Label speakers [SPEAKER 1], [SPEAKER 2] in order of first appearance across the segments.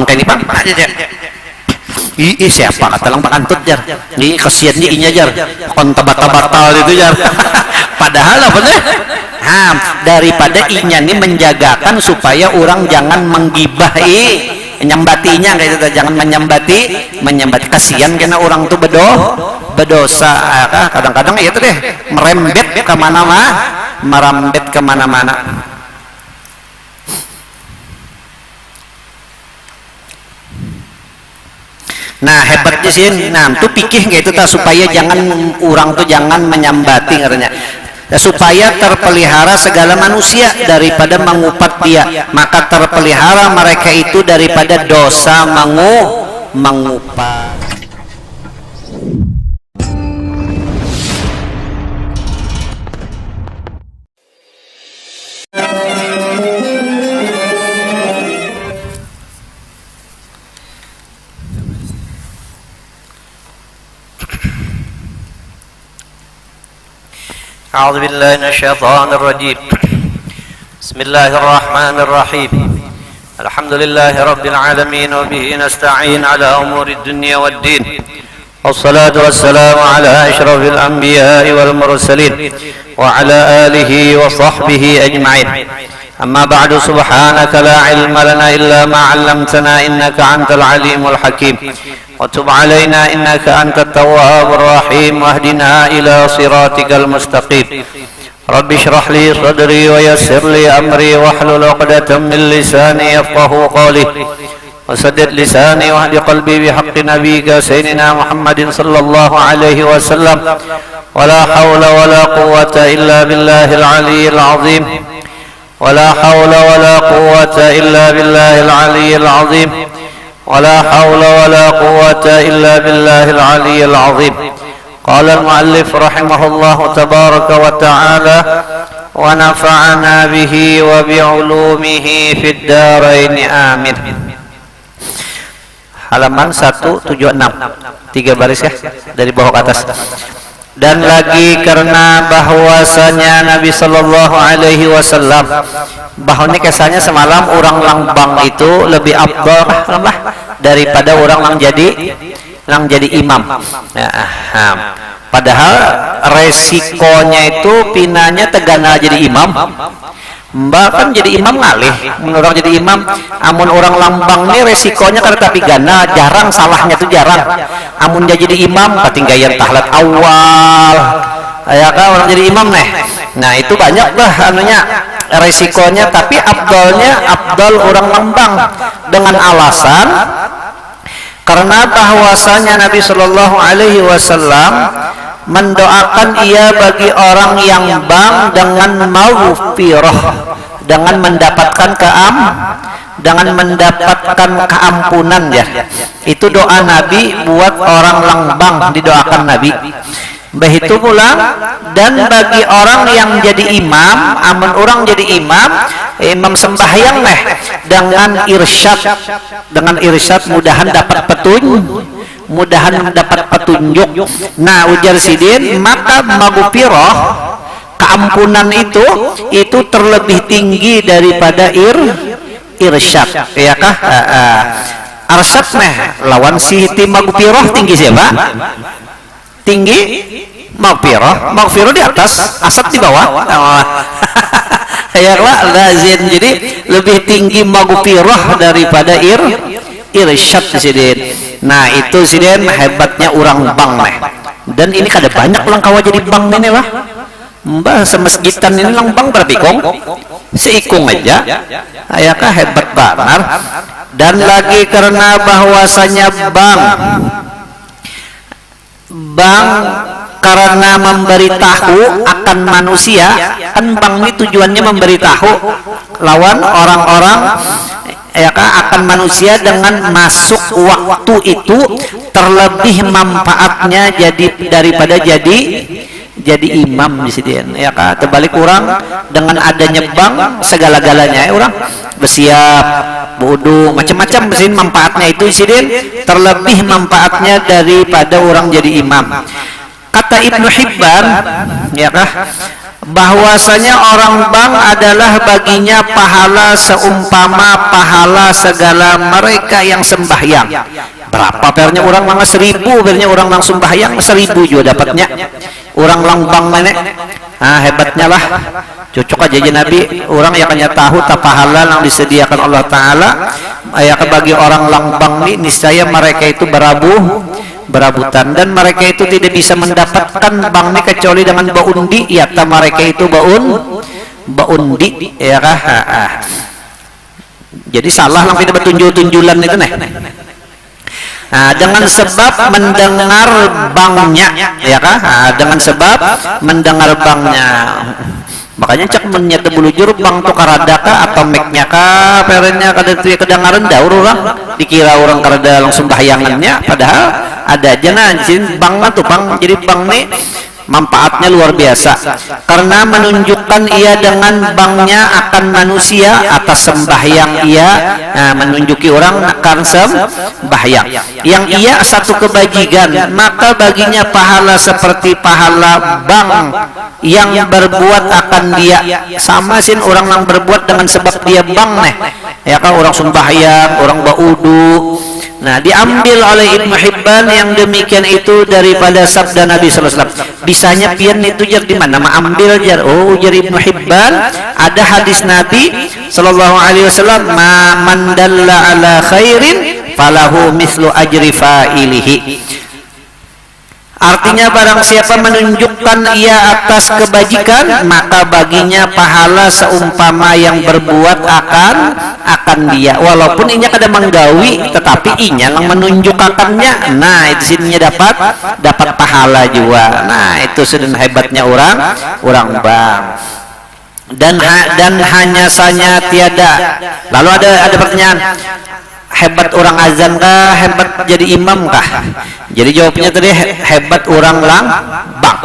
[SPEAKER 1] teh Bang aja jar. Ih siapa kata lang pakantut jar. Ih kasihan nih inya jar. Kon tabat-tabatal itu jar. Padahal apa teh? Daripada inya nih menjagakan supaya orang jangan menggibah nyambatinya kayak itu, jangan menyambati kasihan karena orang tuh berdosa. Kadang-kadang itu deh merembet kemana-mana. Nah hebatnya sih, tuh pikir kayak itu supaya jangan orang tuh jangan menyambati katanya. Supaya terpelihara segala manusia daripada mengupat dia, maka terpelihara mereka itu daripada dosa mengupat. أعوذ بالله من الشيطان الرجيم بسم الله الرحمن الرحيم الحمد لله رب العالمين وبه نستعين على أمور الدنيا والدين والصلاة والسلام على أشرف الأنبياء والمرسلين وعلى آله وصحبه أجمعين أما بعد سبحانك لا علم لنا إلا ما علمتنا إنك أنت العليم الحكيم وتب علينا إنك أنت التواب الرحيم واهدنا إلى صراطك المستقيم رب اشرح لي صدري ويسر لي أمري واحلل عقدة من لساني يفقه قولي وسدد لساني واهد قلبي بحق نبيك سيدنا محمد صلى الله عليه وسلم ولا حول ولا قوة إلا بالله العلي العظيم ولا حول ولا قوة إلا بالله العلي العظيم ولا حول ولا قوة إلا بالله العلي العظيم قال المؤلف رحمه الله تبارك وتعالى ونفعنا به وبعلومه في الدارين آمين. Halaman 176, 3 baris ya dari bawah ke atas. Dan lagi karena bahwasanya Nabi Sallallahu Alaihi Wasallam bahwa ini kesannya semalam orang langbang itu lebih afdal daripada orang lang jadi imam. Ya, padahal resikonya itu pinanya tegana jadi imam. Mbak kan jadi imam ngalih, menurut jadi imam, amun orang lambang nih resikonya karena tapi gana jarang salahnya tuh jarang. Amun dia jadi imam, ketinggalan tahlat awal, ya kan orang jadi imam nih. Nah itu banyak lah anunya resikonya, tapi abdal orang lambang dengan alasan karena bahwasanya Nabi Shallallahu Alaihi Wasallam mendoakan ia bagi orang yang bang dengan maghfirah, dengan mendapatkan keampunan ya. Itu doa Nabi buat orang langbang, didoakan Nabi. Begitu pula dan bagi orang yang jadi imam, amun orang jadi imam sembahyang dengan irsyad mudahan dapat petunjuk. Nah ujar sidin, maka maghfirah keampunan itu terlebih tinggi daripada irsyad, ya kah? Arsyad lawan sihti maghfirah tinggi siapa? Tinggi maghfirah di atas, asad di bawah. Ya lazim, jadi lebih tinggi maghfirah daripada irsyad sidin. Nah itu sidin hebatnya orang bang dan ini kada banyak lang kawa jadi bang ini lah. Mbah semasjidan ini lang bang berapa seikung aja, ayakah hebat banget. Dan lagi karena bahwasanya bang karena memberitahu akan manusia, kan bang ini tujuannya memberitahu lawan orang-orang ya kan akan manusia dengan masuk waktu itu terlebih manfaatnya daripada jadi imam di sini ya kan. Terbalik orang dengan adanya bang segala-galanya orang bersiap wudu macam-macam mesin manfaatnya itu sidin terlebih manfaatnya daripada orang jadi imam. Kata Ibnu Hibban ya kah,
[SPEAKER 2] bahwasanya orang bang adalah baginya pahala seumpama pahala segala mereka yang sembahyang. Berapa pernya orang lang 1000, pernya orang lang sembahyang 1000 juga dapatnya. Orang lang bang nenek. Ah, hebatnya lah. Cocok aja Nabi, orang yang hanya tahu tak pahala yang disediakan Allah Ta'ala ya bagi orang langbang ini, niscaya mereka itu berabutan, dan mereka itu tidak bisa mendapatkan bang ini kecuali dengan baundi, ya mereka itu baundi ya kah. Jadi salah lang tidak bertunjul-tunjulan itu nih. Nah, dengan sebab mendengar bangnya ya kah, dengan sebab mendengar bangnya. Makanya cak menyata bulu juruk bang tuh karadaka atau meknya ka perenya kada tuh kedengaran daur orang dikira orang karada langsung bahyangannya, padahal ada aja nanjin bang tuh bang. Jadi bang nih manfaatnya luar biasa karena menunjukkan ia dengan bangnya akan manusia atas sembahyang ia, menunjuki orang akan sembahyang yang ia satu kebajikan, maka baginya pahala seperti pahala bang yang berbuat akan dia. Sama sin orang yang berbuat dengan sebab dia bang nih ya kan, orang sembahyang, orang baudu. Nah, diambil oleh Ibnu Hibban yang demikian itu daripada sabda Nabi sallallahu alaihi wasallam. Bisanya pian itu jar di mana? Ambil jar. Oh, jar Ibnu Hibban ada hadis Nabi sallallahu alaihi wasallam, "Ma man dalla ala khairin falahu mislu ajri fa'ilihi." Artinya barang siapa menunjukkan ia atas kebajikan, maka baginya pahala seumpama yang berbuat akan dia. Walaupun inya kada menggawi, tetapi inya yang menunjukkannya. Nah, itu sininya dapat pahala juga. Nah, itu sudah hebatnya orang bang. Dan hanya saja tiada. Lalu ada pertanyaan, hebat orang azan kah, hebat jadi imam kah? Jadi jawabnya tadi hebat orang lang bang.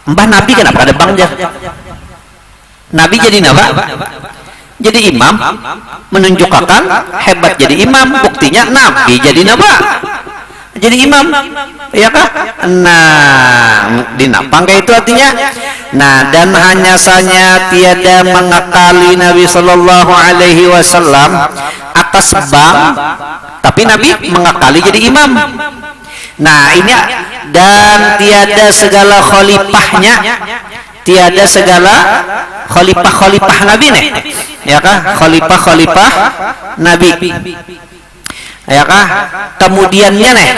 [SPEAKER 2] Mbah Nabi kenapa ada bang aja? Nabi jadi napa? Jadi imam, menunjukkan hebat jadi imam. Buktinya Nabi jadi napa? Jadi imam, ya kah? Nah, dinapang kayak itu artinya. Nah, dan hanya saja tiada mengakali Nabi Sallallahu Alaihi Wasallam atas bang, tapi Nabi mengakali jadi imam. Nah, ini dan tiada segala khalifahnya, tiada segala khalifah Nabi nih, ya kah? Khalifah Nabi. Ya kah? Kemudiannya nih,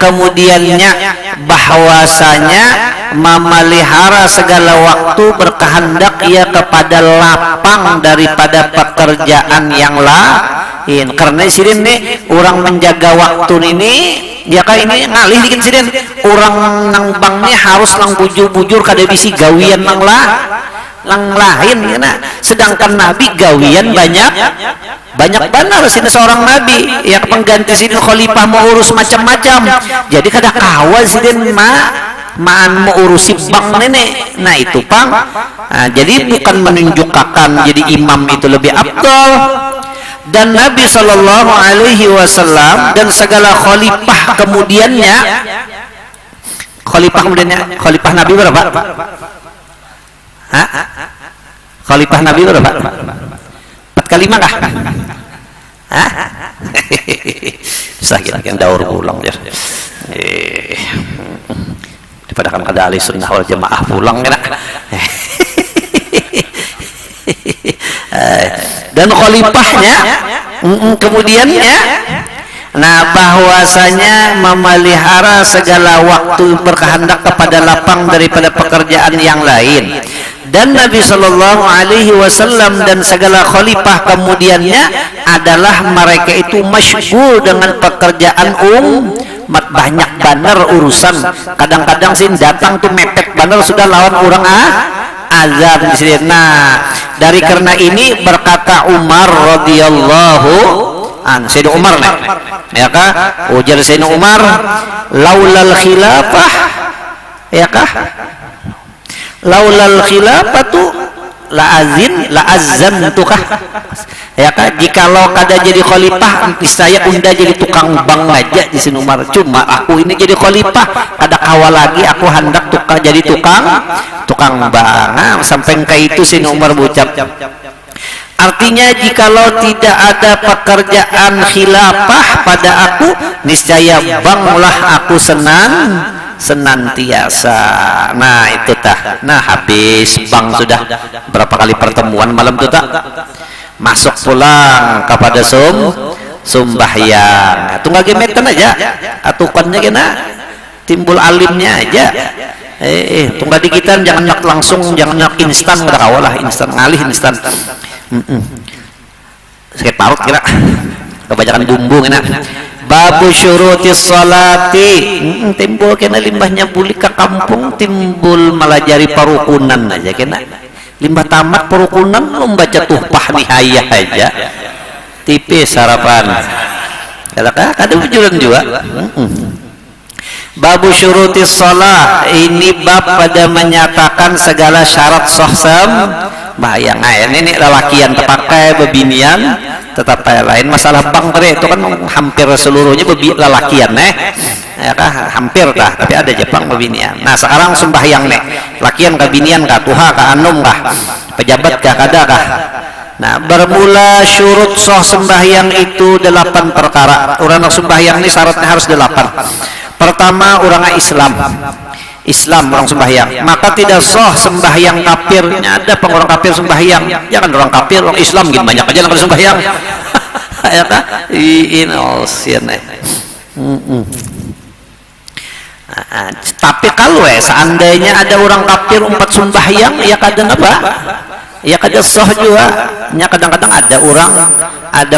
[SPEAKER 2] kemudiannya bahwasanya memelihara segala waktu berkehendak ia kepada lapang daripada pekerjaan yang lain. Karena sidin nih orang menjaga waktu ini, ya kah, ini ngalih dikit sidin. Orang nang bang nih harus nang bujur-bujur kada bisi gawian nang lain ya. Sedangkan Nabi gawian banyak benar sini seorang Nabi yang pengganti sini khalifah mau urus macam-macam, jadi kada kawal sini maan mau urusi bang nenek. Nah itu pang, nah, jadi bukan menunjukkan jadi imam itu lebih afdal. Dan Nabi Shallallahu Alaihi Wasallam dan segala khalifah kemudiannya, khalifah Nabi berapa? Hah? Khalifah Nabi berapa? 4 kali mah kah? Hah? Bisa kira yang daur pulang ya. Daripada kan kada ahli sunnah wal jamaah pulang kena. Dan khalifahnya kemudiannya, nah bahwasanya memelihara segala waktu berkehendak kepada lapang daripada pekerjaan yang lain. Dan Nabi Shallallahu Alaihi Wasallam dan segala khalifah kemudiannya adalah mereka itu masyghul dengan pekerjaan banyak banar urusan. Kadang-kadang sih datang tuh mepet banar sudah lawan orang azan di sini. Nah, dari karena ini berkata Umar radhiyallahu Sayyidina Umar nih, ya kah? Ujar Sayyidina Umar, laulal khilafah, ya kah? Laulal khilafatu la azantukah. ya kan, jikalau kada jadi khalifah saya unda jadi tukang bank aja di sini Umar, cuma aku ini jadi khalifah kada kawal lagi, aku hendak jadi tukang bank. Nah, sampai ke itu sini Umar berucap, artinya jikalau tidak ada pekerjaan khilafah pada aku, niscaya banglah aku senantiasa. Nah itu tah, nah habis bang sudah berapa kali pertemuan malam itu tak, masuk pulang kepada sumbahyang, tunggal gemetan aja atukannya kena timbul alimnya aja, tunggal dikitan, jangan nyak langsung, jangan nyak instan, udah kawalah instan ngalih instan. Sakit parut kira kebanyakan bumbu kena. Babu syurutis salati, timbul kena limbahnya buli ke kampung, timbul malah jari parukunan aja kena. Limbah tamat perukunan lu baca tuhpah nihayah aja tipis harapan ada ujuran juga. Babu syurutis shalah, ini bab pada menyatakan segala syarat sah sembahyang. Nah ini lelakian terpakai bebinian tetap lain masalah bang itu kan hampir seluruhnya lelakian ya kah, hampir kah, tapi ada Jepang bebinian. Nah sekarang sembahyang lakian kah binian kah, tuha kah, anum kah, pejabat kah, kada kah. Nah bermula syurut sah sembahyang itu 8 perkara. Orang sembahyang ini syaratnya harus 8. Pertama, orang Islam orang sembahyang, maka tidak sah sembahyang kafirnya. Ada orang kafir sembahyang, jangan orang kafir, orang Islam gitu banyak aja yang sembahyang. Ya kan? Tapi kalau seandainya ada orang kafir umpat sembahyang, ya kadang apa? Ya kadang sah juga. Ya kadang-kadang ada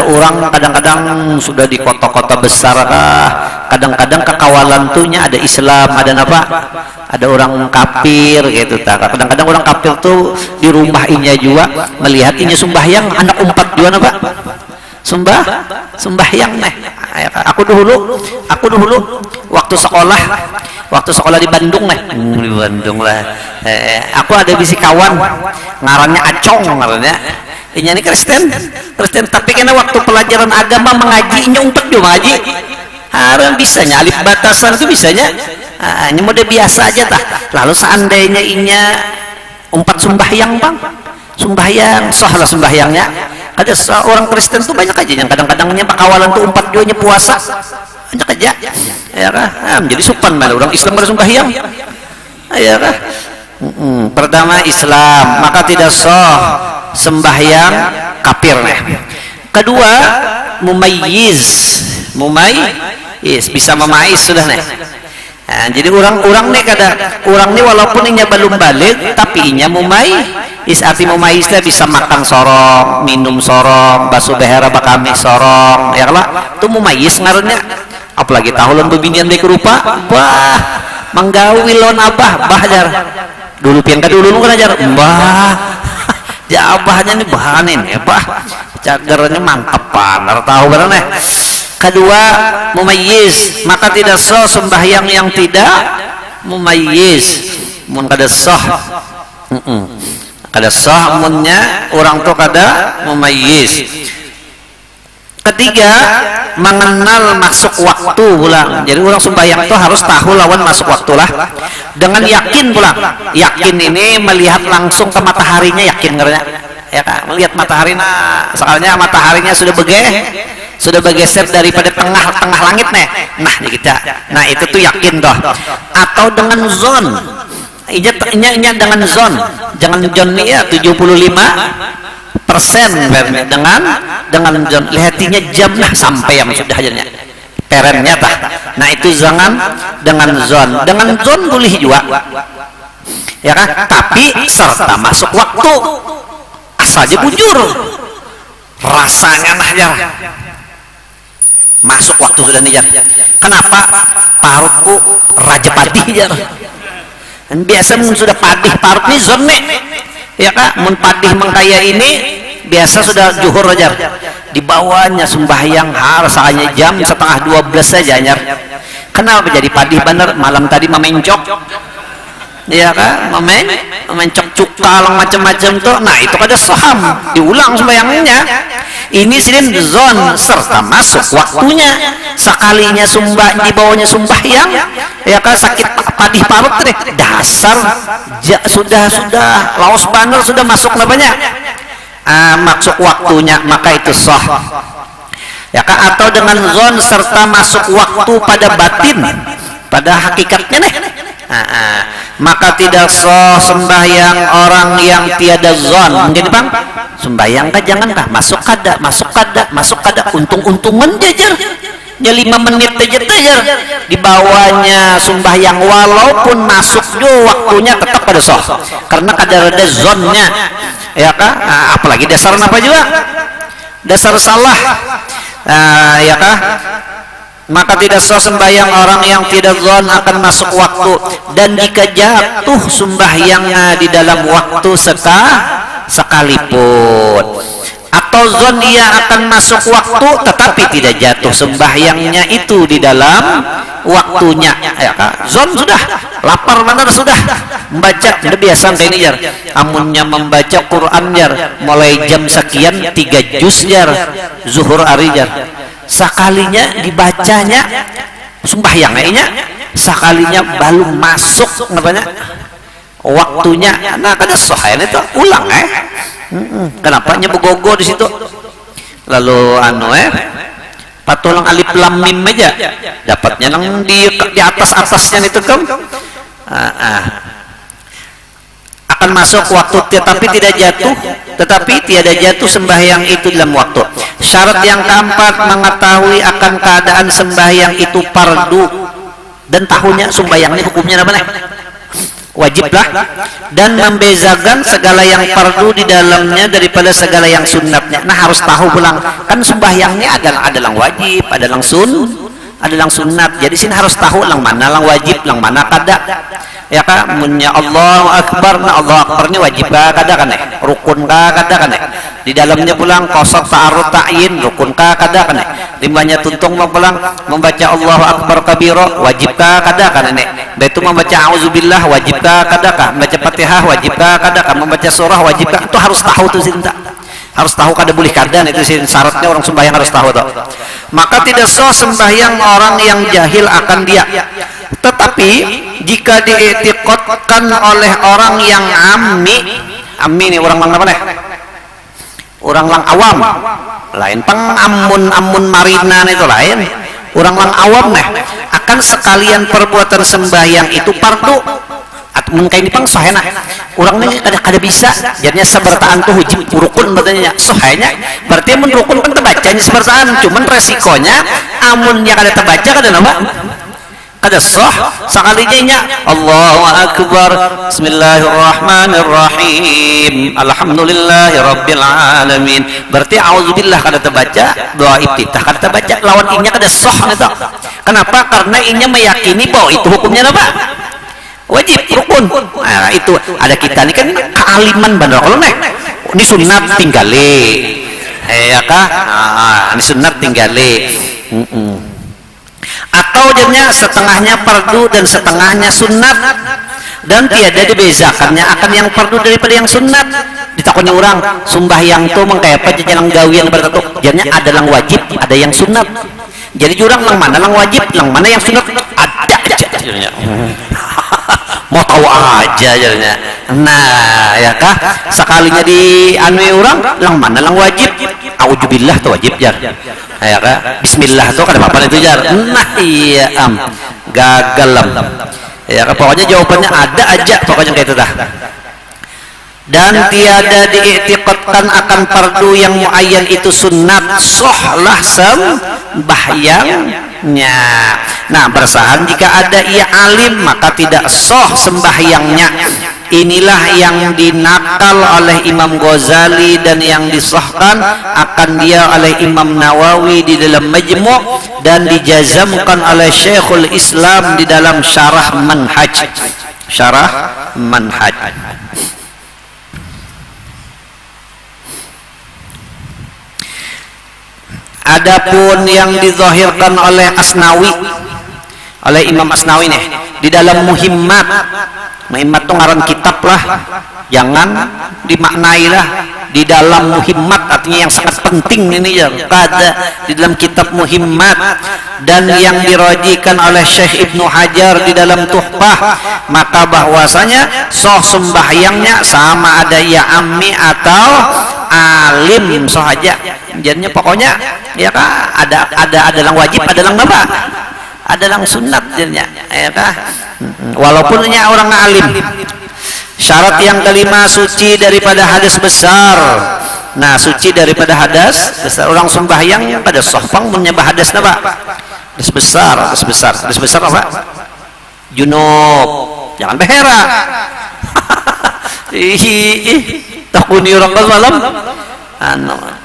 [SPEAKER 2] orang kadang-kadang sudah di kota-kota besar kah, kadang-kadang kekawalan tuhnya ada Islam, ada apa? Ada orang kafir gitu tak. Kadang-kadang orang kafir tuh di rumah inya juga melihat inya sembahyang, anak umpat juga apa? Sembahyang aku dulu waktu sekolah di Bandung di Bandung lah. Aku ada bisi kawan ngarannya Acong ngarannya. Ini Kristen tapi karena waktu pelajaran agama mengaji inya umpet juga mengaji. Harus bisanya alif batasan itu bisanya. Ini mode biasa aja tah. Lalu seandainya inya umpat sembahyang bang, sembahyang sah lah sembahyangnya. Ada orang Kristen tuh banyak aja yang kadang-kadangnya kawalan tuh umpat juga puasa banyak aja ya kan, jadi supan mana orang Islam pada sembahyang ya kan. Pertama Islam, maka tidak sah sembahyang kafir. Kedua mumayyiz, bisa memayyiz sudah Nah, jadi orang nih orang nih walaupun inya belum balik tapi inya mumayyiz, arti mumayyiz bisa makan sorong, minum sorong, basuh behera bakami sorong, ya lah itu mumayyiz ngarannya. Apalagi tahulan bebinian dek rupa, wah menggawi lon abah jar dulu pian ka dulu kan ajar mbah ya abahnya nih bahanin ya bah cagernya mantepan tahu bener Kedua mumayyiz, maka tidak sah sembahyang yang tidak mumayyiz. Mun kada sah kada sah munnya orang tu kada mumayyiz. Ketiga, mengenal masuk waktu pula. Jadi orang sembahyang itu harus tahu lawan masuk waktu lah. Dengan yakin pula. Yakin ini melihat langsung ke mataharinya, yakin ngernya. Ya kan? Melihat mataharinya, soalnya mataharinya sudah bergeser daripada tengah langit nah kita. Nah itu tuh yakin toh. Atau dengan zon. Inya dengan zon. Jangan zon ini ya 75% dengan zon. Lihatinya jam sampai yang sudah hasilnya. Perennya tah. Nah itu jangan dengan zon. Dengan zon boleh juga. Ya kan? Tapi serta masuk waktu. Asalnya bujur. Rasanya ya. Masuk waktu sudah nih jar. Kenapa? Parutku raja padih jar. Dan biasa mun sudah padih parut nih zon ya kak, mun padih mengkaya ini biasa sudah juhur jar. Di bawahnya sembahyang rasanya jam 11:30 saja jar. Kenapa jadi padih bener? Malam tadi memencok ya kan, main cek-cukal macam-macam tuh. Nah itu kada saham, diulang sembahyangnya. Ini sidin zon serta masuk waktunya. Sekalinya di bawahnya sembahyang, ya kan, sakit padih parut deh, dasar sudah laos banar sudah masuk namanya, masuk waktunya, maka itu sah, ya kan. Atau dengan zon serta masuk waktu pada batin, pada hakikatnya nih, maka tidak sah sembahyang orang yang tiada zon. Mungkin bang sembahyang kah, jangan kah, masuk kada, untung-untungan jajar ya 5 menit tejer di bawahnya sembahyang, walaupun masuk jo waktunya tetap pada sah, karena kada ada zonnya, ya kan. Apalagi dasar apa juga, dasar salah, ya kan. Maka tidak sah sembahyang orang yang tidak zon akan masuk waktu, dan jika jatuh sembahyangnya di dalam waktu sekalipun, atau zon ia akan masuk waktu tetapi tidak jatuh sembahyangnya itu di dalam waktunya, ya kan. Zon sudah lapar benar, sudah membaca, udah biasa kayak ini jar, amunnya membaca Quran jar mulai jam sekian 3 juz jar, zuhur hari jar, sekalinya dibacanya sembahyangnya, sekalinya baru masuk namanya waktunya. Nah kada sah itu ulang kenapa nya begogo di situ, lalu patulang alif lam mim aja dapatnya nang di atasnya itu kan. Akan masuk waktu tetapi tiada jatuh sembahyang itu dalam waktu. Syarat yang keempat, mengetahui akan keadaan sembahyang itu fardu dan tahunya sembahyangnya hukumnya apa nih, wajiblah, dan membezakan segala yang fardu di dalamnya daripada segala yang sunnatnya. Nah harus tahu pulang, kan sembahyangnya adalah wajib, adalah sunnat. Jadi sini harus tahu lang mana lang wajib, lang mana kada, ya kan. Munnya Allahu Akbar, nah Allah Akbarnya wajib ka kada kan rukun ka kada kan di dalamnya pulang qasad ta'arud ta'yin rukun ka kada kan limbahnya tuntung pulang membaca Allahu Akbar kabira wajib ka kada kan itu membaca auzubillah wajib ka kada ka, membaca Fatihah wajib ka kada ka, membaca surah wajib ka. Itu harus tahu tuh cinta, harus tahu, kada boleh kada. Itu syaratnya orang sembahyang harus tahu tuh. Maka tidak sah sembahyang orang yang jahil akan dia. Tetapi jika diiktikadkan oleh orang yang ammi ini orang lang apa nih, orang lang awam lain pang amun marina itu lain, orang lang awam nih akan sekalian perbuatan sembahyang itu fardu atau mungkin ini pang sahena orang ini kada bisa jadinya sebertaan tuh hujib rukun betulnya sahanya berarti amun rukun kan terbacanya sebertaan, cuman resikonya amunnya kada terbaca kada nama kada sah sekalinya Allahu Akbar Bismillahirrahmanirrahim Alhamdulillahirabbil alamin, berarti auzubillah kada terbaca, doa iftitah kada terbaca, lawan inya kada sah itu. Kenapa? Karena inya meyakini bahwa itu hukumnya apa? Wajib, rukun. Nah, itu ada kita ini kan kealiman benar. Kalau ini sunat tinggale, ya kah? Ini sunat tinggale. Atau jadinya setengahnya fardu dan setengahnya sunat, dan tiada dibezakannya akan yang fardu daripada yang sunat. Ditakutnya orang sembahyang tuh mengkaya apa jalan gawi yang bertentu, jadinya ada yang wajib, ada yang sunat. Jadi jurang lang mana lang wajib, lang mana yang sunat ada aja jadinya. Mau tahu aja jadinya. Nah, ya kah? Sekalinya di anui orang, lang mana lang wajib. Auzubillah tuh wajib jar. Ya kah? Bismillah tuh kada apa-apa itu jar. Nah, iya gagal lam. Ya kah? Pokoknya jawabannya ada aja pokoknya kayak itu dah. Dan tiada diiktikadkan akan fardu yang muayyan itu sunat, sahlah sembahyangnya. Nah, bersahan jika ada ia alim maka tidak sah sembahyangnya. Inilah yang dinakal oleh Imam Ghazali dan yang disahkan akan dia oleh Imam Nawawi di dalam Majmu' dan dijazamkan oleh Syekhul Islam di dalam Syarah Manhaj. Adapun yang dizahirkan oleh Asnawi, oleh Imam Asnawi nih di dalam Muhimmat Muhimmat itu ngaran kitab lah, jangan dimaknailah di dalam muhimmat, artinya yang sangat penting ini ya, ada di dalam kitab muhimmat. Dan yang dirajikan oleh Syekh Ibnu Hajar di dalam Tuhfah, maka bahwasanya soh sembahyangnya sama ada ya ammi atau alim saja, jadinya pokoknya ya kah, ada yang wajib, ada yang apa, ada yang sunat jadinya ya kah, walaupun orang alim. Syarat yang kelima, suci daripada hadas besar. Nah, suci daripada hadas besar. Orang sembahyang pada sohpang menyembah hadas apa? Hadas besar, hadas besar. Hadas besar apa? Junub. Jangan behera. Takuni orang malam.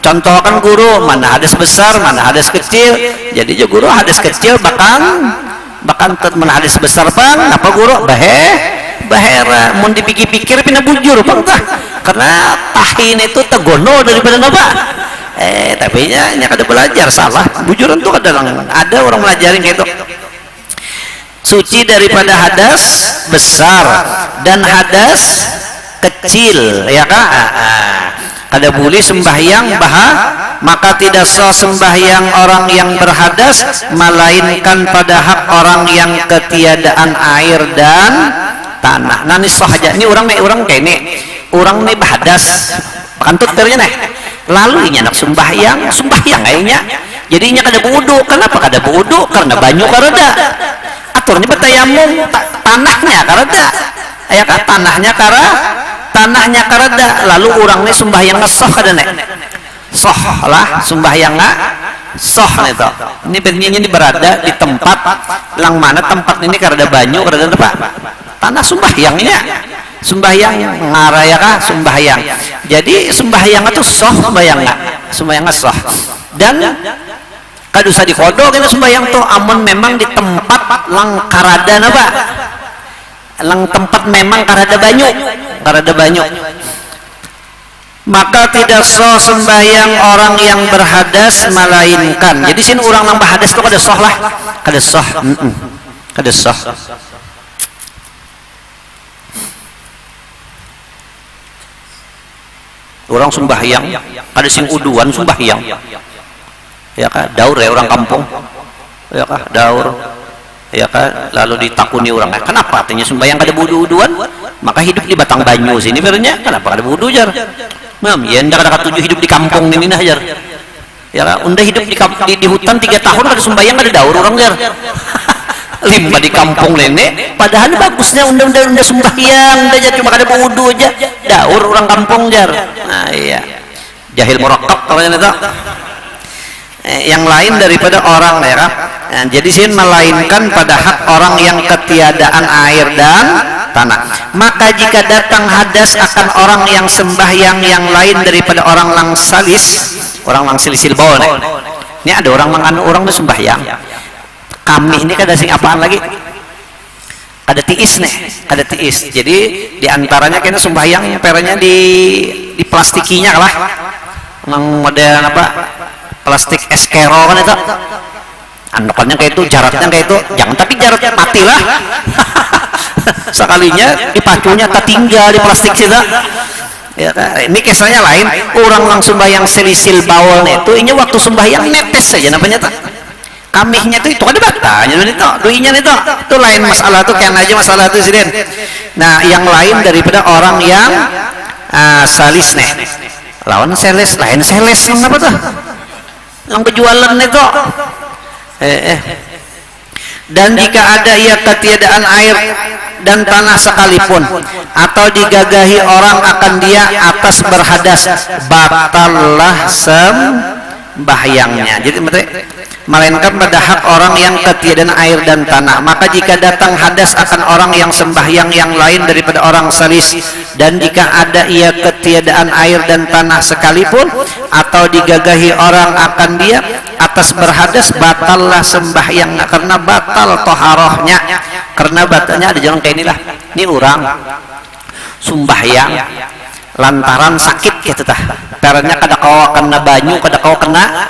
[SPEAKER 2] Contohkan guru, mana hadas besar, mana hadas kecil. Jadi guru hadas kecil bahkan mana hadas besar pang, apa guru? Bahera mau dipikir-pikir pina bujur bang tah, karena tahin itu tegono daripada napa tapi nya kada belajar salah bujuran tuh ada orang melajarin kayak itu. Suci daripada hadas besar dan hadas kecil ya kak, kada boleh sembahyang maka tidak sah sembahyang orang yang berhadas melainkan pada hak orang yang ketiadaan air dan tanah. Nah ini sah aja, ini orang orang nih bahadas kantut ternya nih, lalu ini anak sembahyang kayaknya jadinya kada wudu. Kenapa kada wudu? Karena banyu kareda aturnya betayamum, tanahnya kareda ya kan, tanahnya kareda, lalu orang nih sembahyang ngesoh kada nih soh lah sembahyang nggak soh nih toh. Ini pentingnya ini berada di tempat lang mana tempat ini kareda banyu kareda apa tanah sembahyangnya, sembahyang ngaraya kah sembahyang. Jadi sembahyang itu soh, sembahyang soh. Dan kada usah dikodok itu sembahyang tuh, amun memang di tempat lang karada napa, lang tempat memang karada banyu, maka tidak sah sembahyang orang yang berhadas melainkan. Jadi sini orang yang berhadas itu kada sah lah, kada sah. Orang sembahyang ada sing uduan sembahyang ya kak, daur ya orang kampung ya kak, daur ya kak, lalu ditakuni orang kenapa artinya sembahyang kada budu-uduan, maka hidup di batang banyu sini berenya kenapa kada budu jar ya ndak ada tujuh hidup di kampung ini nah jar ya kak, unda hidup di hutan 3 tahun kada sembahyang kada daur orang jar limba di kampung nenek, padahal bagusnya unda sembahyang dah cuma kada wudu aja daur orang kampung jar. Nah iya, jahil murakkab namanya itu. Yang lain daripada orang ya. Nah, jadi sini melainkan pada hak orang yang ketiadaan air dan tanah. Maka jika datang hadas akan orang yang sembahyang yang lain daripada orang lang silisil bawah nih. Ini ada orang tuh sembahyang. Kami ini kada sing apaan lagi, ada tiis nih, ada tiis. Jadi diantaranya kena sembahyang perenya di plastikinya lah, yang model apa plastik eskero kan itu, andakannya kayak itu, jaraknya kayak itu, jangan tapi jaraknya matilah. Sekalinya dipacunya tak tinggal di plastik sih ya, ini kisahnya lain. Orang langsung sembahyang selisil bawol itu, ini waktu sembahyang netes saja namanya tak. Kamihnya itu ada batanya itu, duinya itu lain masalah tuh, kan aja masalah itu sih. Nah yang lain daripada orang yang salis nih, lawan seles lain seles yang apa tuh, yang berjualan itu. Dan jika ada ia ketiadaan air dan tanah sekalipun atau digagahi orang akan dia atas berhadas, batallah sembahyangnya. Jadi melainkan pada hak orang yang ketiadaan air dan tanah. Maka jika datang hadas akan orang yang sembahyang yang lain daripada orang salis, dan jika ada ia ketiadaan air dan tanah sekalipun atau digagahi orang akan dia atas berhadas, batallah sembahyang, karena batal toharohnya, karena batalnya ada jalan kayak inilah. Ini orang sembahyang lantaran sakit gitu tah, pernya kada kawa kena banyu, kada kawa kena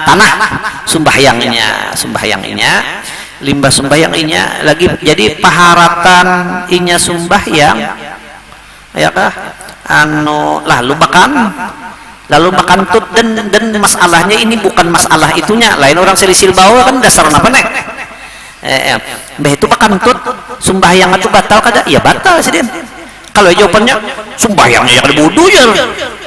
[SPEAKER 2] tanah, sembahyangnya limbah sembahyang inya lagi jadi paharatan inya sembahyang ya kah anu lalu makan tut dan masalahnya ini bukan masalah itunya lain orang selisil bawa kan dasar apa nek mbah itu makan tut sembahyang itu batal kada ya batal sih den kalau jawabannya sembahyangnya kada wudu ya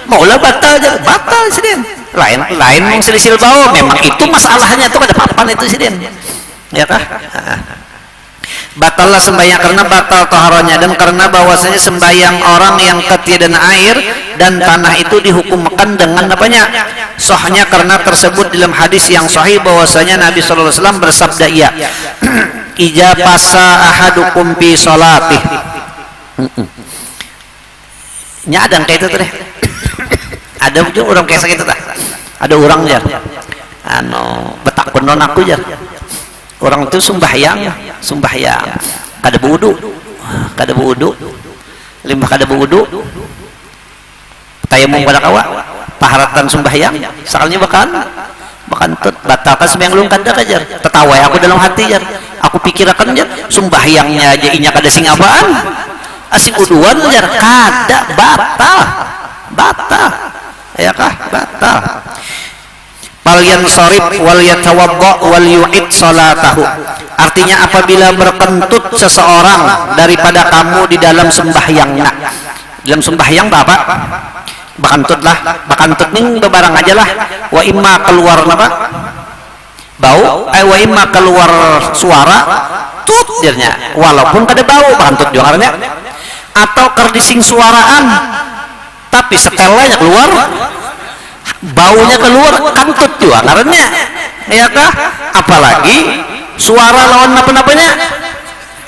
[SPEAKER 2] maulah batal sih den lain yang selisil bawa memang itu masalahnya itu kada papan itu sih den ya kah batallah sembahyang karena batal taharahnya dan karena bahwasanya sembahyang orang yang ketiadaan air dan tanah itu dihukumkan dengan apanya sahnya karena tersebut dalam hadis yang sahih bahwasanya Nabi sallallahu alaihi wasallam bersabda iya ija pasa ahadukum fi salatih nya ada kayak itu teh ada orang kayak gitu tah ada orang jar anu betakun non aku jar orang itu sembahyang kada wudu limbah kada wudu tayamum kada kawa paharatan sembahyang sakalnya bahkan batalkan sembahyang lu kada kajar tetawa aku dalam hati jar aku pikirakan jar sembahyangnya aja inya kada sing apaan asing uduan jar kada batal ya kah batal fal yansarif wal yatawadda wal yu'id salatahu artinya apabila berkentut seseorang daripada kamu di dalam sembahyangnya dalam sembahyang Bapak bakantut ning bebarang aja lah wa imma keluar apa bau wa imma keluar suara tut dirnya walaupun kada bau bakantut juga karena atau kerdising suaraan tapi setelahnya keluar baunya keluar kantut juga karena ya kah apalagi suara lawan apa-apanya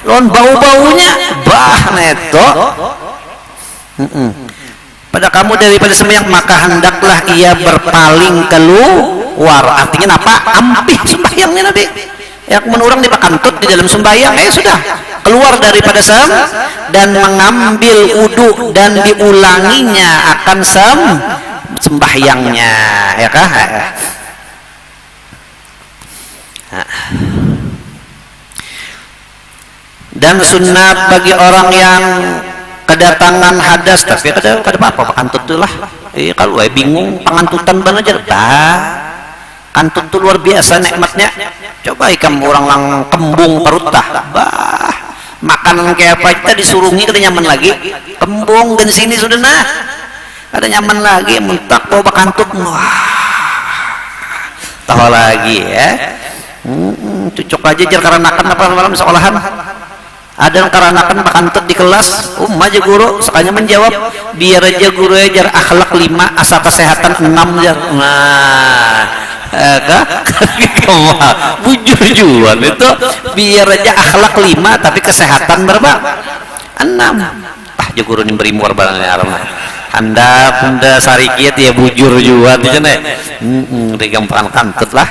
[SPEAKER 2] lawan bau-baunya bah neto pada kamu daripada sembahyang maka hendaklah ia berpaling keluar artinya apa ampih sembahyangnya Nabi ya menurang di kantut di dalam sembahyang sudah keluar daripada dan mengambil wudu dan diulanginya akan sembahyangnya ya kah dan sunat bagi orang yang kedatangan hadas tapi kada apa-apa kantut tu lah kalau bingung pangantutan banajar kantut tu luar biasa nikmatnya coba ikam orang lang kembung perut makanan kayak apa kita disurungi kada nyaman lagi kembung dan sini sudah ada nyaman lagi mentak bawa kantut tahu lagi ya cucuk aja jar karanakan apa malam sekolahan ada yang karanakan bakantut di kelas aja guru sekalinya menjawab biar aja guru ajar akhlak 5 asal kesehatan 6 jar bujur jual itu biar aja akhlak 5 tapi kesehatan berapa 6 aja guru ini beri muar barangnya aramah anda sarikit ya bujur juga di sana digampang kantut lah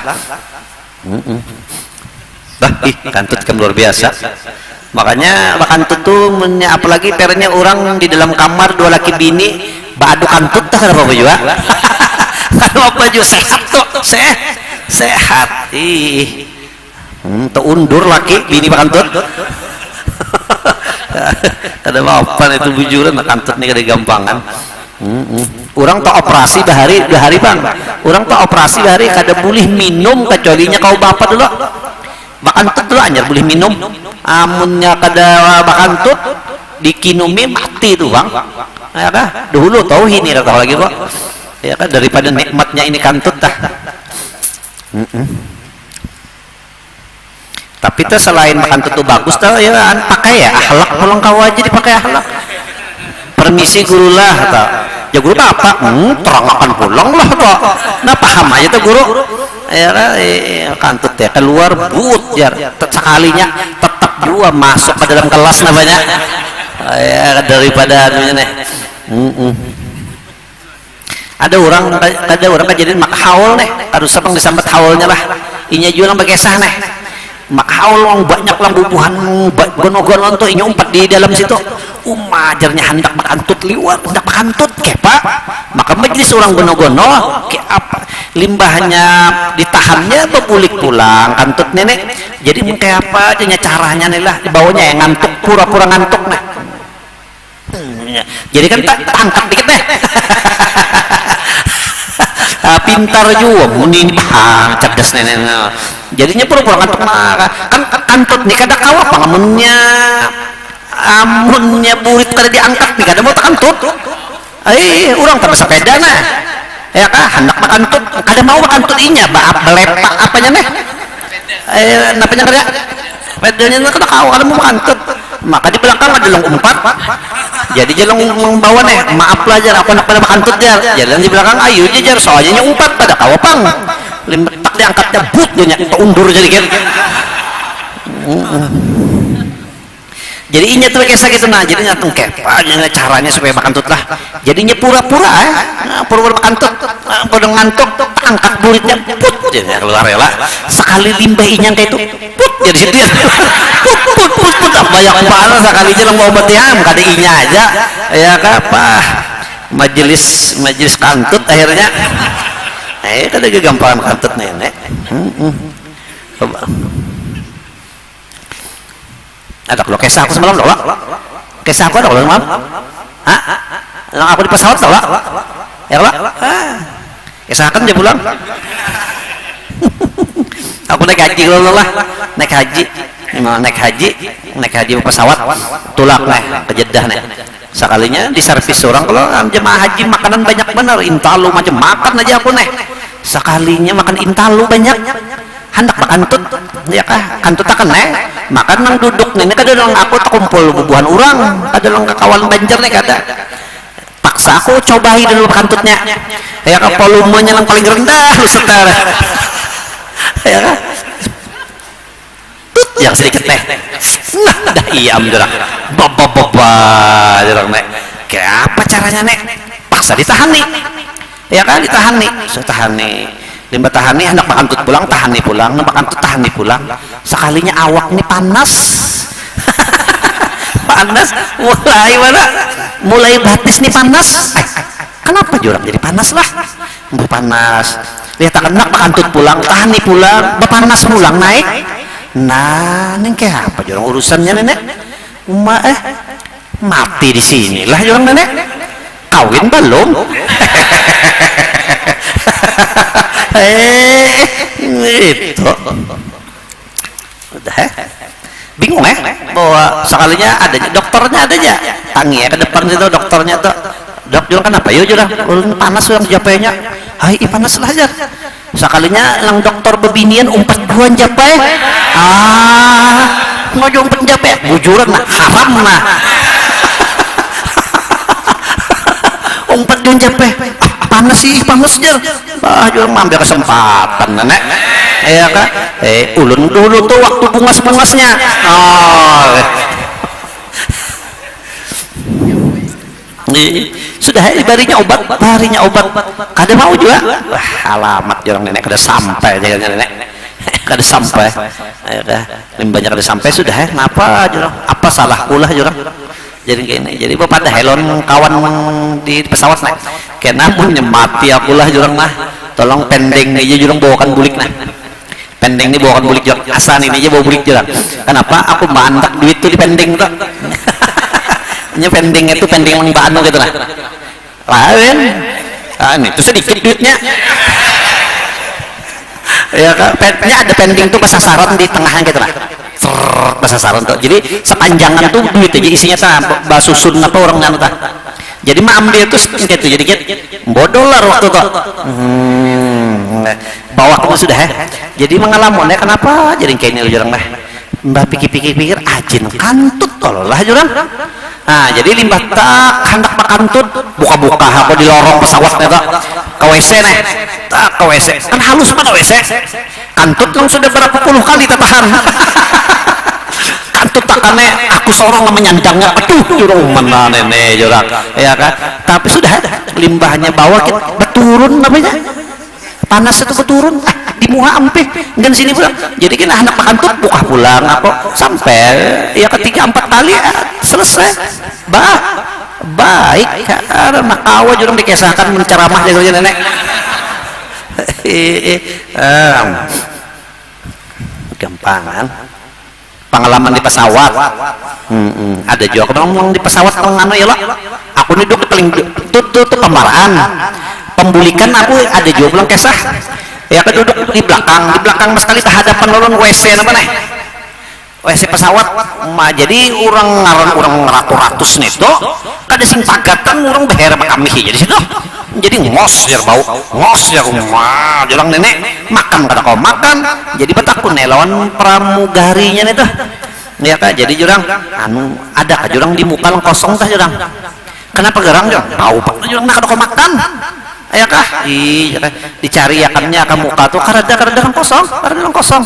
[SPEAKER 2] kantut kan luar biasa makanya kantut tuh apalagi pernya orang di dalam kamar 2 laki bini badu kantut tak ada apa juga kalau apa juga sehat tuh sehat tuh undur laki bini kantut kada apa itu bujuran kantut nih kada gampangan orang tak operasi bahari bang orang tak operasi bahari kada boleh minum kecualinya kau bapak dulu bakantut dulu anjar boleh minum amunnya kada bakantut dikinumi mati tuh bang ya kah dulu tahu ini tahu lagi kok ya kan daripada nikmatnya ini kantut dah tapi tuh selain bakantut tuh bagus tuh ya pakai ya akhlak pulang kau aja dipakai akhlak permisi guru lah atau ya guru apa terangkan pulang lah kok nah paham aja tuh guru ya kantut ya keluar but jar sekalinya tetap juga masuk ke dalam kelas namanya ya daripada namanya ada orang kejadian mak haul nih harus sepeng disambat haulnya lah inya juga pakai sah nih mak haul banyak lah bubuhan gono-gono tuh inya umpat di dalam situ ajarnya hendak bakantut liwat hendak bakantut kepa maka majlis orang gono-gono ke apa limbahnya ditahannya bebulik pulang kantut nenek Jadi kayak apa aja caranya nih lah dibawanya yang ngantuk, pura-pura ngantuk nah. Jadi kan tak angkat dikit deh. Pintar juga ini cerdas nenek. Jadinya pura-pura ngantuk mah kan kantut nih kada kawa pangamunnya amunnya burit kada diangkat nih kada mau kantut. Orang tak sepeda nah ya kah hendak makantut kada mau makantut inya belepak apanya nih napanya kada pedanya kada kawa kada mau makantut maka di belakang ada long umpat jadi jelong membawa nih maaf lah jar aku nak pada makantut jar jadi di belakang ayo jar soalnya umpat pada kawa pang limbetak diangkatnya but dia undur jadi kan jadi inya tuh kayak gitu nah jadinya tuh kayak caranya supaya makantut lah jadinya pura-pura pura-pura makantut pada ngantuk angkat buritnya put jadi keluar rela sekali limbah inya kayak itu put jadi situ ya put banyak banget sekali aja mau obat ya kada inya aja ya apa majelis kantut akhirnya kada gampang kantut nenek coba ada kalau kisah aku semalam loh kisah aku ada kalau semalam yang aku di pesawat loh ya lah kisah kan dia pulang aku naik haji kalau lah naik haji pesawat tulak nih ke Jeddah nih sekalinya di servis orang kalau jemaah haji makanan banyak bener intalu macam makan aja aku nih sekalinya makan intalu banyak hendak makantut ya kah kantut akan makan nang duduk nih kada nang aku tak kumpul bubuhan orang kada nang kawan banjar nih kada paksa aku cobain dulu kantutnya ya kah volumenya yang paling rendah lu setar ya kah yang sedikit nah dah iam jurang baba jurang nek kayak apa caranya nek paksa ditahan nih ya kan ditahan nih limbah tahan nih hendak makantut pulang tahan nih pulang makantut tahan nih pulang sekalinya awak nih panas panas mulai batis nih panas kenapa jurang jadi panas lah panas lihat tak kena makantut pulang tahan nih pulang panas pulang naik nah ini kayak apa jurang urusannya nenek mati di sini lah jurang nenek kawin belum itu udah bingung bahwa sekalinya adanya dokternya ada aja tangi ya ke depan itu dokternya tuh dok jual kan apa yuk jual panas yang japainya hai panas lah aja sekalinya yang dokter bebinian umpat duan japai ngajong umpat japai bujuran nah haram nah umpat duan japai panas jar jual ambil kesempatan nenek ya kak ulun dulu tuh waktu bungas-bungasnya sudah barinya obat kada mau juga wah alamat jorang nenek kada sampai jaga nenek kada sampai limbahnya kada sampai sudah kenapa jorang apa salah ulah jorang jadi gini jadi bapak ada helon kawan di pesawat naik kena namun mati akulah jorang mah tolong pending aja jorang bawakan bulik nah pending ini bawakan bulik jorang asan ini aja bawa bulik jorang kenapa aku bantak duit tuh di pending tuh ini pending itu pending yang bahan gitu nah lain ini tuh sedikit duitnya ya kan petnya ada pending tuh pas sasaran di tengahnya gitu nah pas sasaran tuh jadi sepanjangan tuh duit aja isinya bah susun apa orangnya tuh jadi mah ambil tuh gitu jadi bodoh lah waktu tuh bawah kamu sudah jadi mengalamannya kenapa jadi kayak ini jurang lah mbak pikir-pikir ajin kantut kalau lah jurang nah jadi limbah tak hendak makantut buka-buka aku di lorong pesawatnya tak ke WC nih tak ke WC kan halus mana WC kantut yang sudah berapa puluh kali tahan kantut tak kane aku seorang menyandangnya aduh jurang mana nenek jurang ya kan tapi sudah limbahnya bawa kita beturun namanya panas itu beturun di muha ampih dan sini pulang jadi kita anak makantut buka pulang apa sampai ya ketiga 4 kali selesai baik karena makawa jurang dikesahkan menceramah jaga nenek gampangan pengalaman di pesawat. Ada juga ngomong di pesawat nganu ya lo, aku nih duduk paling tuh pemarahan pembulikan aku ada juga bilang kesah ya aku duduk di belakang mas kali hadapan lorong WC apa nih WC pesawat mah jadi orang ratus nih tuh kada sing pagatan orang beher sama kami jadi situ jadi ngos ya bau ngos ya mah jalan nenek makan kata kau makan jadi betakun nih lawan pramugarinya nih tuh ya kan jadi jurang anu ada kan jurang di muka kosong tah jurang kenapa gerang jurang tahu pak jurang nak kau makan ya kah iya dicari akannya ke muka tuh karada kan kosong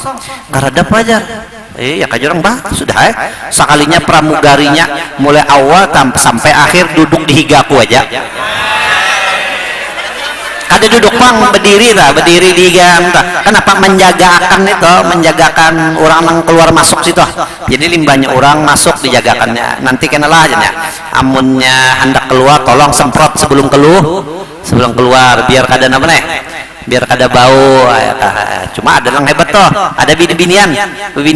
[SPEAKER 2] karada apa aja iya kak jurang bah sudah sekalinya pramugarinya mulai awal sampai akhir duduk di higaku aja ada duduk pang berdiri di higa kenapa menjagakan orang yang keluar masuk situ jadi limbahnya orang masuk dijagakannya nanti kenalah aja amunnya hendak keluar tolong semprot sebelum keluar biar kada apa nih biar kada bau cuma ada yang hebat toh ada binian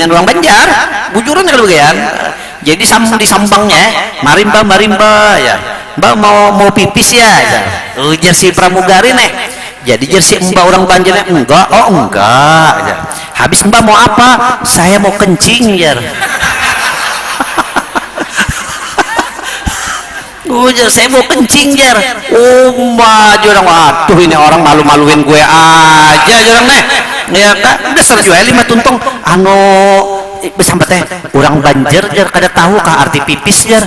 [SPEAKER 2] orang Banjar bujuran kalau begian jadi disambangnya marimba ya mbak mau pipis ya jersey pramugari nih jadi jersey mbak orang Banjarnya enggak ya. Habis mbak mau apa saya mau kencing ya saya mau kencing jar mbak jurang waduh ini orang malu-maluin gue aja jurang nih ya kan dasar jual 5 tuntung besambat teh orang Banjar jar kada tahu kah arti pipis jar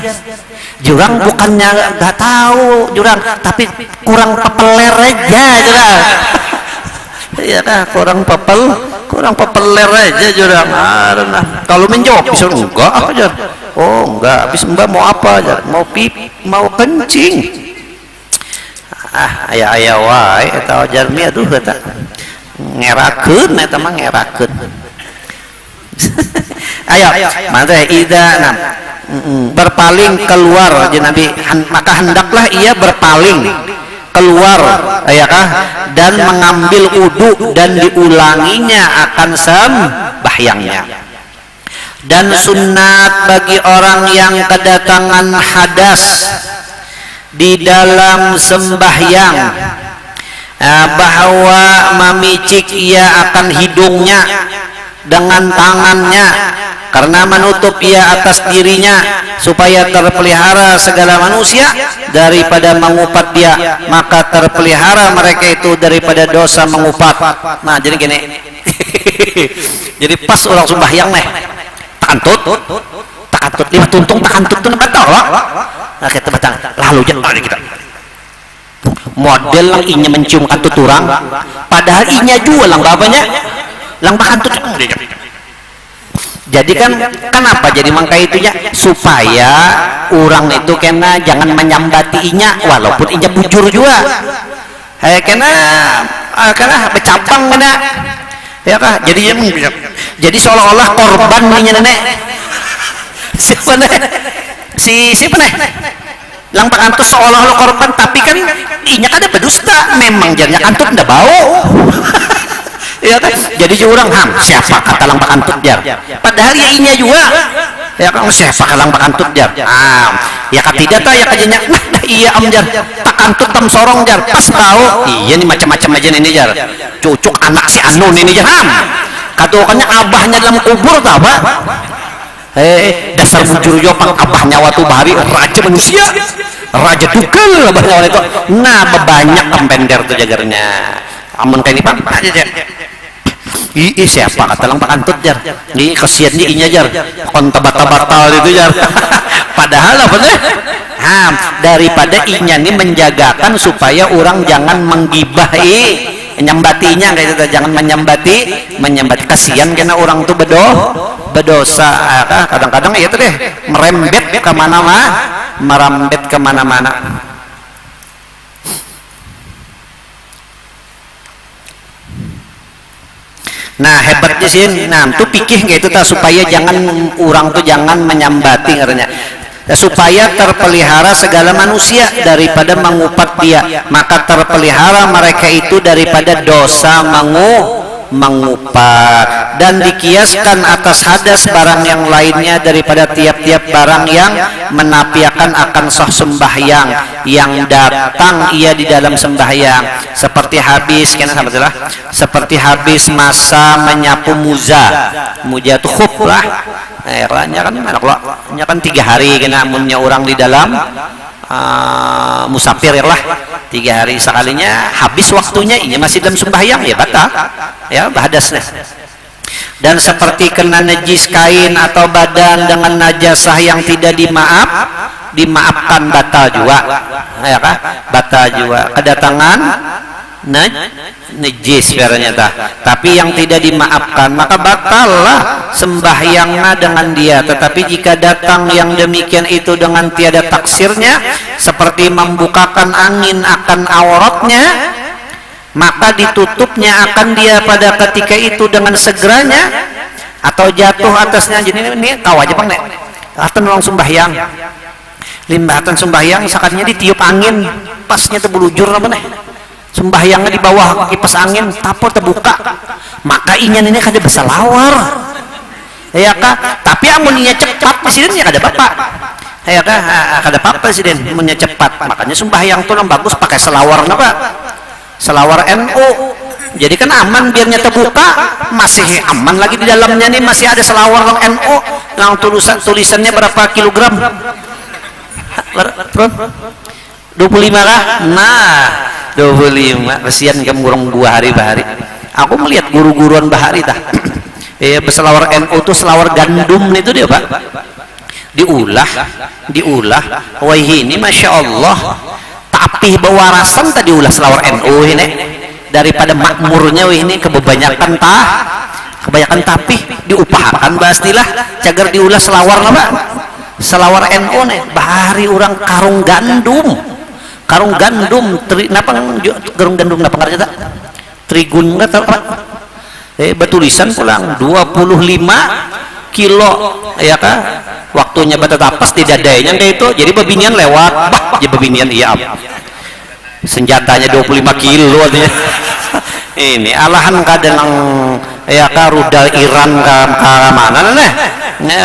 [SPEAKER 2] jurang bukannya nggak tahu jurang tapi kurang pepeler aja jurang ya kan kurang pepeler aja jurang kalau menjawab bisa enggak aja enggak habis mbak mau apa aja mau kencing ayah wae eta jarmi aduh eta ngerakeun eta mah ngerakeun ayo mantap ida berpaling keluar Nabi maka hendaklah ia berpaling keluar ya kah dan mengambil wudu dan diulanginya akan sembahyangnya dan sunat bagi orang yang kedatangan hadas di dalam sembahyang bahwa memicik ia akan hidungnya dengan tangannya karena menutup ia atas dirinya supaya terpelihara segala manusia daripada mengupat dia maka terpelihara mereka itu daripada dosa mengupat. Nah jadi gini jadi pas orang sembahyang nih takantut 5 tuntung takantut itu betul nah kita batang lalu jangan kita model lang inya mencium kantut orang padahal inya juga lang bapaknya lang bakantut jadi kan kenapa jadi mangka itunya supaya orang itu kena jangan menyambati inya walaupun inya bujur juga kena bercabang kena ya kah jadi seolah-olah korban nih nenek siapa nih lang bakantut seolah-olah korban tapi kan inya kan ada berdusta memang jadinya kantut ndak bau ya kan jadi orang siapa kata lang bakantut jar padahal ya inya juga ya kan siapa lang bakantut jar ya ketidak ta ya kajanya iya jar tak kantut tam sorong jar pas bau iya nih macam-macam aja ini jar cucuk anak si anu ini jar katukannya abahnya dalam kubur tau apa dasar bujur jopang abahnya waktu bahari raja manusia raja tukul abahnya waktu itu nah banyak kempender tuh jagarnya amun kayak ini pak aja siapa kata lang bakantut jar ini kesian di inya jar kon batal itu jar padahal apa nih daripada inya ini menjagakan supaya orang jangan menggibahi menyambatinya kayak itu jangan menyambati kasihan karena orang tuh berdosa kadang-kadang ya itu deh merembet kemana-mana nah hebatnya sih tuh pikir kayak itu supaya jangan orang tuh jangan menyambati katanya supaya terpelihara segala manusia daripada mengupat dia maka terpelihara mereka itu daripada dosa mengupas, dan dikiaskan atas hadas barang yang lainnya daripada tiap-tiap barang yang menafikan akan sah sembahyang yang datang ia di dalam sembahyang, seperti habis seperti habis masa menyapu muza itu khuf lah, nya kan 3 hari kena amunnya orang di dalam musafir lah 3 hari sekalinya habis waktunya ini masih dalam sembahyang ya batal ya hadasnya. Dan seperti kena najis kain atau badan dengan najasah yang tidak dimaafkan batal juga ya kah, batal juga kedatangan najis ternyata tapi yang tidak dimaafkan maka batallah sembahyangnya dengan dia. Tetapi jika datang yang demikian itu dengan tiada taksirnya seperti membukakan angin akan auratnya, maka ditutupnya akan dia pada ketika itu dengan segeranya atau jatuh atasnya. Jadi ini tahu aja bang nek atau nolong sembahyang limbahatan sembahyang sakatnya ditiup angin pasnya terbulujur apa nih sembahyangnya di bawah kipas angin tapor terbuka, maka inyan ini kada berselawar ya kah. Tapi amunnya cepat presidennya kada bapak ya kah, kada apa presiden amunnya cepat, makanya sembahyang tuh yang bagus pakai selawar apa, selawar NU. Jadi kan aman biarnya terbuka, masih aman lagi di dalamnya nih, masih ada selawar NU yang tulisannya berapa kilogram 25 kah? Nah 25 kesian kamu kurang 2 hari bahari. Aku melihat guru-guruan bahari tah berselawar NU tuh selawar gandum itu dia pak, diulah wah ini masya Allah tapih bewarasan tadi ulah selawar NU ini daripada makmurnya wah ini kebanyakan tapih diupahakan pastilah cagar diulah selawar apa selawar NU nih bahari orang karung gandum napa garung gandum napa ngerti tak trigun nggak tahu pak bertulisan pulang 25 kilo ya kah, waktunya bata tapas tidak adanya kayak itu, jadi babinian lewat bah jadi babinian iya senjatanya 25 kilo artinya ini alahan kadang ya kah rudal Iran ke mana nih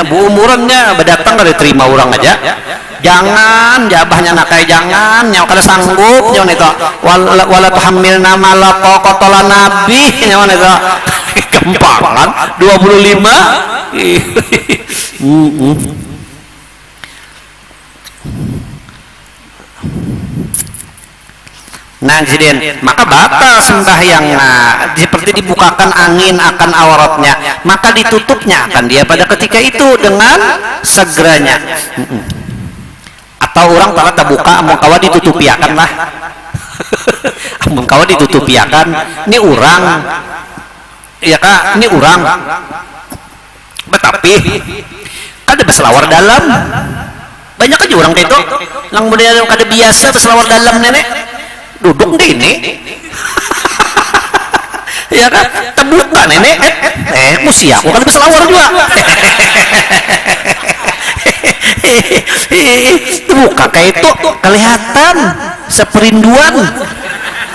[SPEAKER 2] bu umurannya berdatang dari terima orang aja. Jangan jabahnya nakai jangan nyawa kada sanggup nyawa itu wala tuhammilna ma la taqata lana bih nyawa itu kempangan 25 nah jadi maka batal sembahyangnya seperti dibukakan angin akan auratnya, maka ditutupnya akan dia pada ketika itu dengan segeranya. Atau orang tak terbuka amun kawa ditutupi akan lah amun kawa ditutupi akan ini orang ya kak, ini orang tetapi ada berselawar dalam banyak aja orang kayak itu yang budaya kada biasa berselawar dalam nenek duduk di ini ya kan terbuka nenek musi aku kan berselawar juga buka kayak itu kelihatan seperinduan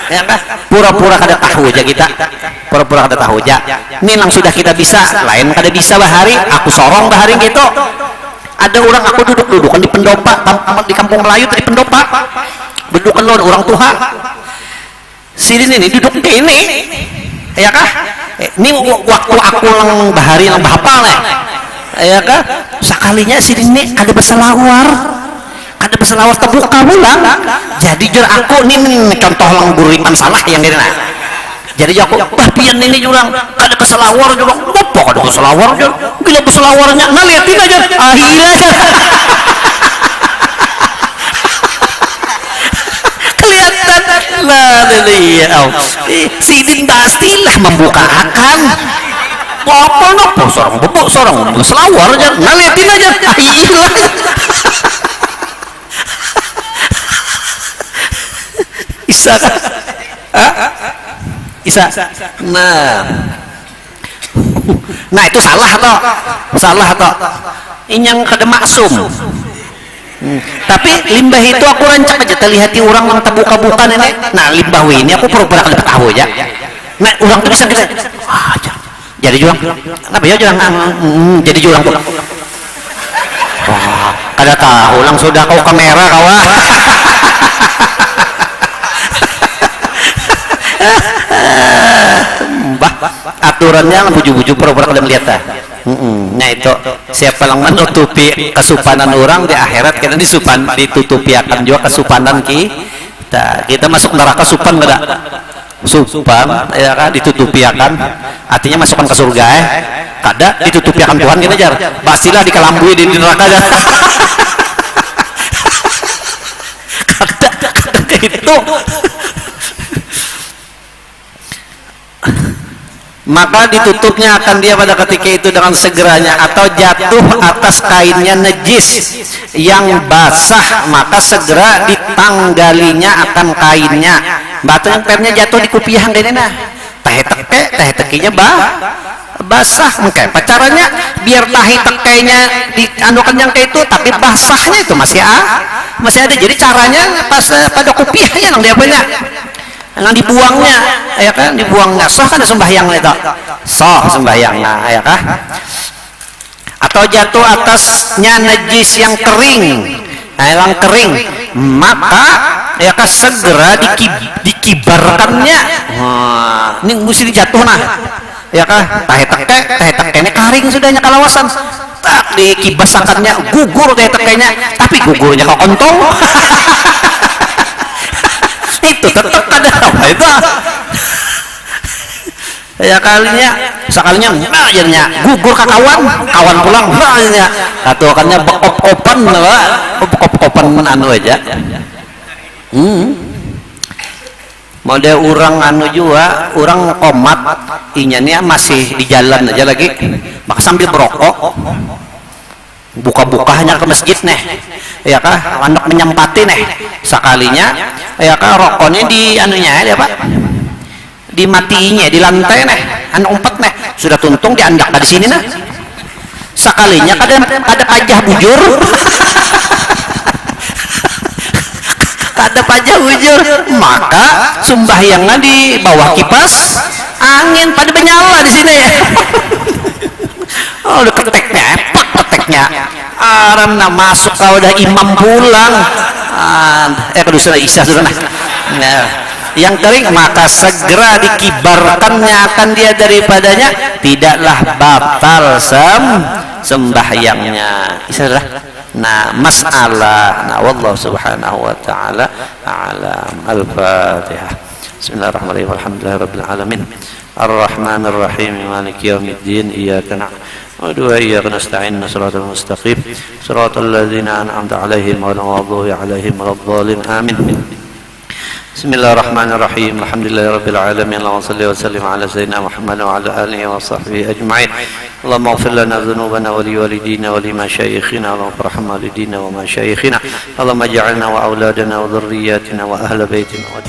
[SPEAKER 2] ya kan, pura-pura kada tahu aja kita, pura-pura kada tahu aja ini yang sudah kita bisa lain kada bisa bahari aku sorong bahari gitu. Ada orang aku duduk-dudukan di pendopa di kampung Melayu tadi pendopa dudukan lo orang tua sini ini duduk di ini ya kah, ini waktu aku lang bahari lang bahapal ya kah, sekalinya sini ada berselawar terbuka pulang. Jadi jur aku ini contoh lang guriman salah yang ini nah. Jadi aku pian ini jurang kada keselawar juga apa kada keselawar jur gila keselawarnya nah liatin aja akhirnya kelihatan lah dari sidin pastilah membukakan apa seorang bubuk seorang selawar aja nah liatin aja akhirnya Isa kan? Isa. Nah itu salah atau ini yang kada maksum. Tapi limbah itu aku rancak aja terlihat orang yang terbuka-buka ini. Nah limbah ini aku pura-pura kada tahu aja. Nah orang tuh bisa kita jadi julang apa ya julang jadi julang tuh. Wah, kada tahu langsung sudah kau kamera kawan. Bah, aturannya buju-buju pura-pura kada melihat dah. Nah itu siapa yang menutupi kesupanan orang di akhirat kita ditutupi akan juga kesupanan kita masuk neraka supan kada supan ya kan ditutupi akan artinya masukkan ke surga kada ditutupi akan Tuhan kita jar basilah dikelambui di neraka jar. Kada itu maka ditutupnya akan dia pada ketika itu dengan segeranya atau jatuh atas kainnya najis yang basah maka segera ditanggalinya akan kainnya batu yang pernya jatuh di kupiah dene teh tekinya basah mungkin pacarannya biar tahi tekainya diandukan yang kayak itu tapi basahnya itu masih ada jadi caranya pas pada kupiahnya yang dia punya yang dibuangnya ya kan dibuangnya sah kan sembahyang itu sah sembahyangnya ya kan atau jatuh atasnya najis yang kering yang kering maka ya kan segera dikibarkannya ini mesti dijatuh nah ya kan teh tekenya kering sudahnya kalawasan tak dikibasakannya gugur teh tekenya tapi gugurnya kok kontong. Itu tetap ada apa itu ya kalinya sekalinya akhirnya gugur ke kawan pulang akhirnya katakannya bekop-kopan anu aja model orang anu juga orang komat inyanya masih di jalan aja lagi maka sambil berokok buka-buka hanya ke masjid nih ya kah anak menyempati nih sekalinya ya kah rokoknya di anunya ya pak dimatiinya di lantai nih anak umpet nih sudah tuntung diandak di sini nah sekalinya kada pajah bujur kada pajah bujur maka sembahyangnya di bawah kipas angin pada menyala di sini ya. Oh udah keteknya aram na masuk kau udah imam pulang kudu sudah isya sudah nah yang kering maka segera dikibarkannya akan dia daripadanya tidaklah batal sembahyangnya isalah nah masalah nah wallahu subhanahu wa ta'ala a'lam. Al-Fatihah. Bismillahirrahmanirrahim. Alhamdulillahirabbil alamin arrahmanir rahim maliki yaumiddin iyyaka na'budu wa iyyaka nasta'in shiratal mustaqim shiratal ladzina an'amta 'alaihim ghairil maghdubi 'alaihim waladdallin amin. Bismillahirrahmanirrahim. Alhamdulillahirabbil alamin. Allahumma shalli wa sallim ala sayyidina Muhammad wa ala alihi wa sahbihi ajma'in. Allahumma ighfir lana dhunubana wa liwalidina wa limashayikhina wa warham walidina wa mashayikhina. Allahumma ij'alna wa auladana wa dhurriyyatina wa ahla baitina wa